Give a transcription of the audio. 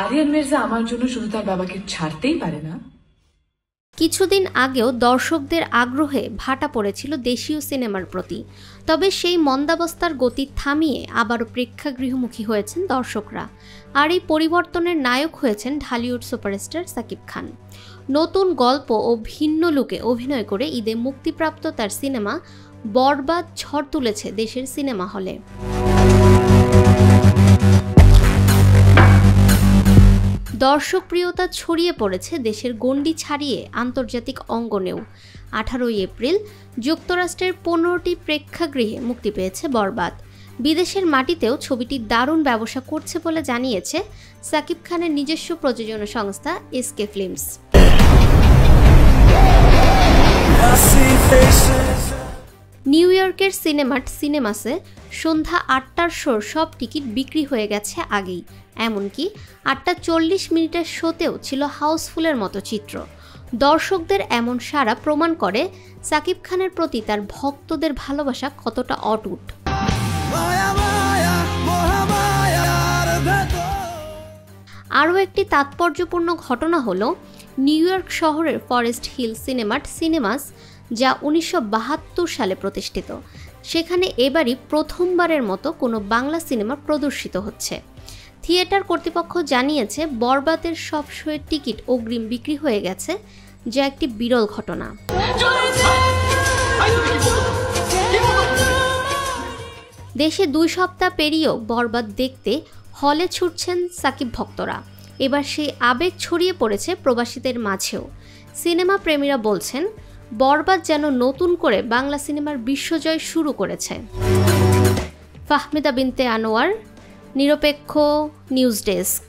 আরিয়ান মির্জা আমার জন্য শুধু তার বাবাকে ছাড়তেই পারে না। কিছুদিন আগেও দর্শকদের আগ্রহে ভাটা পড়েছিল দেশীয় সিনেমার প্রতি, তবে সেই মন্দাবস্থার গতি থামিয়ে আবারও প্রেক্ষাগৃহমুখী হয়েছেন দর্শকরা। আর এই পরিবর্তনের নায়ক হয়েছেন ঢালিউড সুপারস্টার সাকিব খান। নতুন গল্প ও ভিন্ন লুকে অভিনয় করে ঈদে মুক্তিপ্রাপ্ত তার সিনেমা বরবাদ ঝড় তুলেছে দেশের সিনেমা হলে। দর্শকপ্রিয়তা ছড়িয়ে পড়েছে দেশের গণ্ডি ছাড়িয়ে আন্তর্জাতিক অঙ্গনেও। 18 এপ্রিল যুক্তরাষ্ট্রের 15টি প্রেক্ষাগৃহে মুক্তি পেয়েছে বরবাদ। বিদেশের মাটিতেও ছবিটি দারুণ ব্যবসা করছে বলে জানিয়েছে সাকিব খানের নিজস্ব প্রযোজনা সংস্থা এসকে ফিল্মস। নিউ ইয়র্কের সিনেমার্ট সিনেমাসে সন্ধ্যা 8টার শোর সব টিকিট বিক্রি হয়ে গেছে আগেই। এমনকি 8:40 শোতেও ছিল হাউসফুলের মতো চিত্র। দর্শকদের এমন সাড়া প্রমাণ করে সাকিব খানের প্রতি তার ভক্তদের ভালোবাসা কতটা অটুট। আরও একটি তাৎপর্যপূর্ণ ঘটনা হলো নিউ ইয়র্ক শহরের ফরেস্ট হিল সিনেমার্ট সিনেমাস, যা 1972 সালে প্রতিষ্ঠিত। সেখানে এবারই প্রথমবারের মতো কোনো বাংলা সিনেমা প্রদর্শিত হচ্ছে। থিয়েটার কর্তৃপক্ষ জানিয়েছে বরবাদের সব শোয়ের টিকিট অগ্রিম বিক্রি হয়ে গেছে, যা একটি বিরল ঘটনা। দেশে 2 সপ্তাহ পেরিয়েও বরবাদ দেখতে হলে ছুটছেন সাকিব ভক্তরা। এবার সেই আবেগ ছড়িয়ে পড়েছে প্রবাসীদের মাঝেও। সিনেমা প্রেমীরা বলছেন বরবাদ যেন নতুন করে বাংলা সিনেমার বিশ্বজয় শুরু করেছে। ফাহমিদা বিনতে আনোয়ার, নিরপেক্ষ নিউজ ডেস্ক।